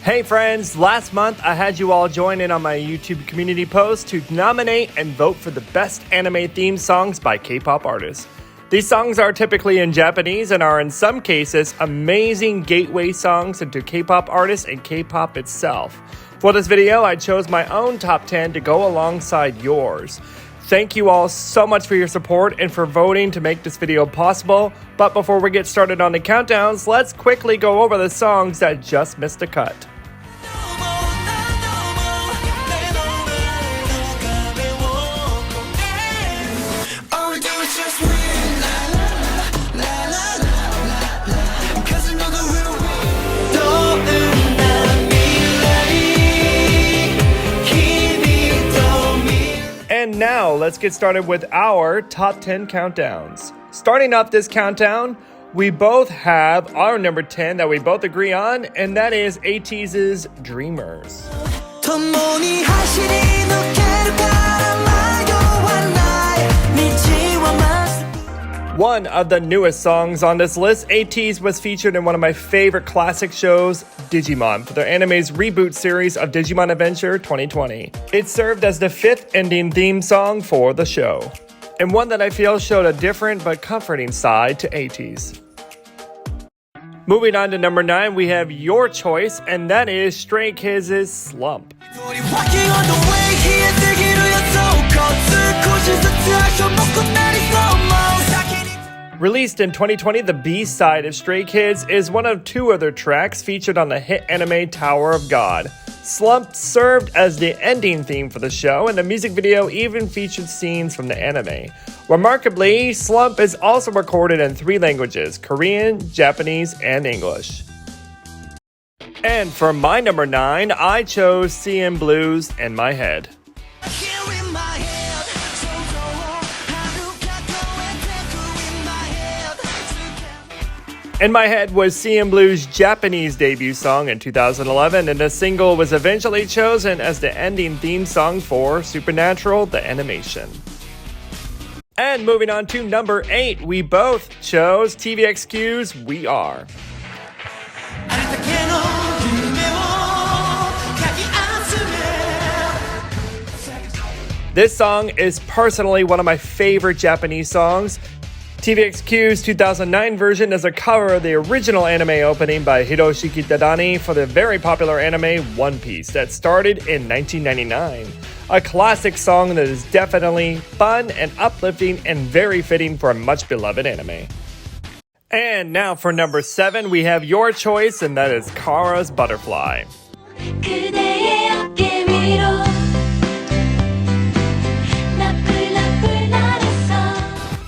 Hey friends, last month I had you all join in on my YouTube community post to nominate and vote for the best anime theme songs by K-pop artists. These songs are typically in Japanese and are in some cases amazing gateway songs into K-pop artists and K-pop itself. For this video, I chose my own top 10 to go alongside yours. Thank you all so much for your support and for voting to make this video possible. But before we get started on the countdowns, let's quickly go over the songs that just missed a cut. And now, let's get started with our top 10 countdowns. Starting off this countdown, we both have our number 10 that we both agree on, and that is ATEEZ's Dreamers. One of the newest songs on this list, ATEEZ was featured in one of my favorite classic shows, Digimon, for their anime's reboot series of Digimon Adventure 2020. It served as the fifth ending theme song for the show, and one that I feel showed a different but comforting side to ATEEZ. Moving on to number 9, we have your choice, and that is Stray Kids' Slump. Released in 2020, the B-side of Stray Kids is one of two other tracks featured on the hit anime Tower of God. Slump served as the ending theme for the show, and the music video even featured scenes from the anime. Remarkably, Slump is also recorded in 3 languages: Korean, Japanese, and English. And for my number 9, I chose CNBLUE's In My Head. In My Head was CNBLUE's Japanese debut song in 2011, and the single was eventually chosen as the ending theme song for Supernatural, the animation. And moving on to number 8, we both chose TVXQ's We Are. This song is personally one of my favorite Japanese songs. TVXQ's 2009 version is a cover of the original anime opening by Hiroshi Kitadani for the very popular anime One Piece that started in 1999. A classic song that is definitely fun and uplifting and very fitting for a much beloved anime. And now for number 7, we have your choice, and that is Kara's Butterfly.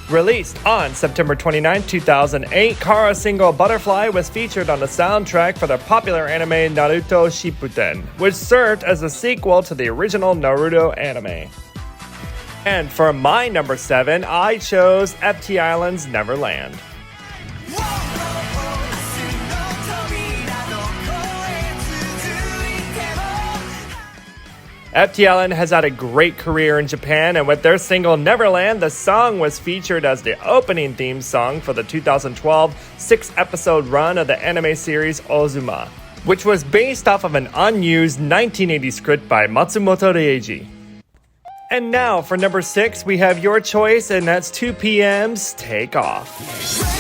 Released on September 29, 2008, Kara's single Butterfly was featured on the soundtrack for the popular anime Naruto Shippuden, which served as a sequel to the original Naruto anime. And for my number 7, I chose FTISLAND's Neverland. FTISLAND has had a great career in Japan, and with their single Neverland, the song was featured as the opening theme song for the 2012 6-episode run of the anime series OZMA, which was based off of an unused 1980 script by Matsumoto Reiji. And now for number 6, we have your choice, and that's 2PM's Take Off.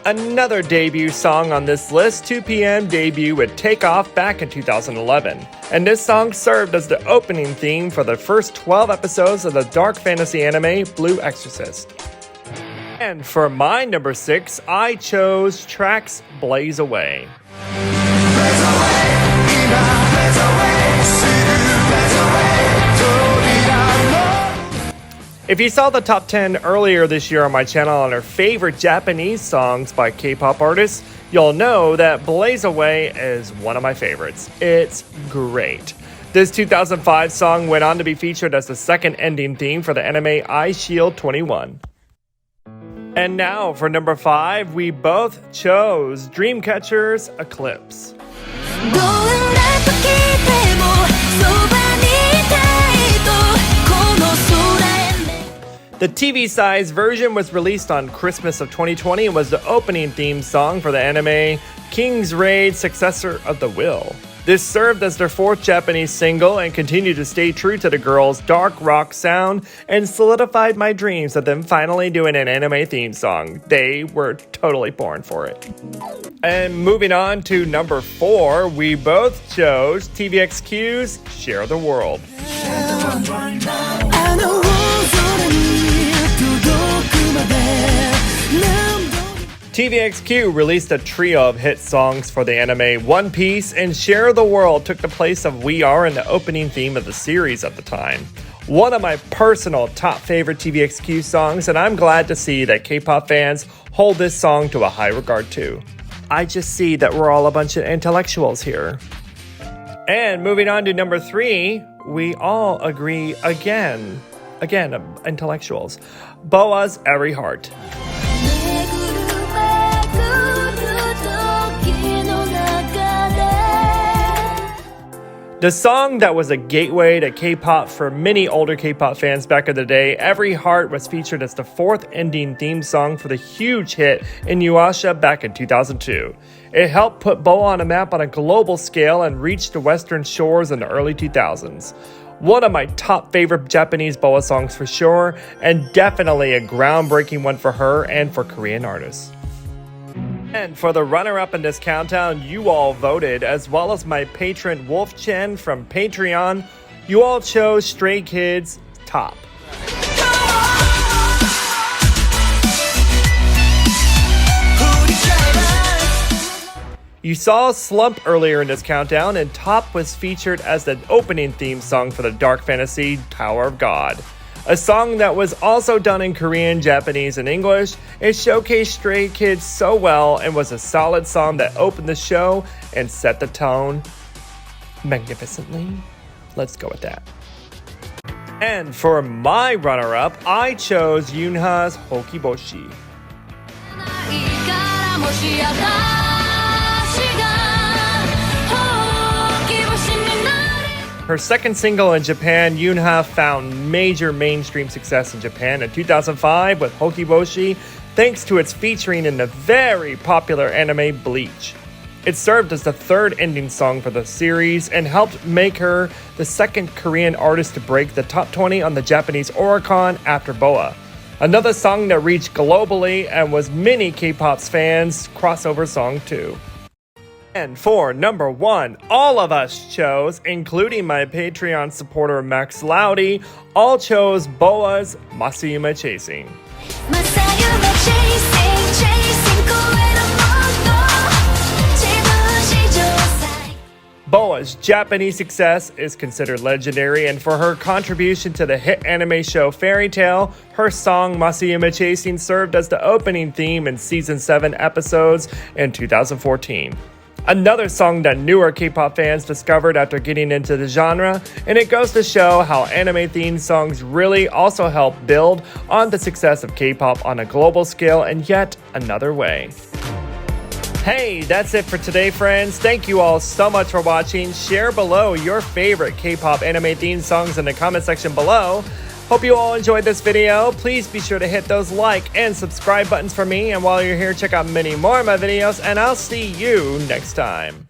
Another debut song on this list, 2PM debuted with Take Off back in 2011. And this song served as the opening theme for the first 12 episodes of the dark fantasy anime Blue Exorcist. And for my number 6, I chose Trax Blaze Away. If you saw the top 10 earlier this year on my channel on our favorite Japanese songs by K-pop artists, you'll know that Blaze Away is one of my favorites. It's great. This 2005 song went on to be featured as the second ending theme for the anime Eyeshield 21. And now for number 5, we both chose Dreamcatchers Eclipse. The TV-sized version was released on Christmas of 2020 and was the opening theme song for the anime King's Raid: Successor of the Will. This served as their fourth Japanese single and continued to stay true to the girls' dark rock sound and solidified my dreams of them finally doing an anime theme song. They were totally born for it. And moving on to number 4, we both chose TVXQ's Share the World. TVXQ released a trio of hit songs for the anime One Piece, and Share the World took the place of We Are in the opening theme of the series at the time. One of my personal top favorite TVXQ songs, and I'm glad to see that K-pop fans hold this song to a high regard too. I just see that we're all a bunch of intellectuals here. And moving on to number 3, we all agree again, intellectuals. BoA's Every Heart. The song that was a gateway to K-pop for many older K-pop fans back in the day, Every Heart was featured as the 4th ending theme song for the huge hit Inuyasha back in 2002. It helped put BoA on a map on a global scale and reached the western shores in the early 2000s. One of my top favorite Japanese BoA songs for sure, and definitely a groundbreaking one for her and for Korean artists. And for the runner-up in this countdown, you all voted, as well as my patron Wolf Chen from Patreon. You all chose Stray Kids top. You saw Slump earlier in this countdown, and Top was featured as the opening theme song for the dark fantasy Tower of God. A song that was also done in Korean, Japanese, and English. It showcased Stray Kids so well and was a solid song that opened the show and set the tone magnificently. Let's go with that. And for my runner-up, I chose Hyunha's Hokiboshi. Her second single in Japan, Hyunha found major mainstream success in Japan in 2005 with Hokiboshi, thanks to its featuring in the very popular anime Bleach. It served as the 3rd ending song for the series and helped make her the 2nd Korean artist to break the top 20 on the Japanese Oricon after BoA. Another song that reached globally and was many K-pop's fans' crossover song too. And for number 1, all of us chose, including my Patreon supporter Max Loudy, all chose BoA's Masayume Chasing. BoA's Japanese success is considered legendary, and for her contribution to the hit anime show Fairy Tail, her song Masayume Chasing served as the opening theme in season 7 episodes in 2014. Another song that newer K-pop fans discovered after getting into the genre, and it goes to show how anime theme songs really also help build on the success of K-pop on a global scale in yet another way. Hey, that's it for today, friends. Thank you all so much for watching. Share below your favorite K-pop anime theme songs in the comment section below. Hope you all enjoyed this video. Please be sure to hit those like and subscribe buttons for me. And while you're here, check out many more of my videos, and I'll see you next time.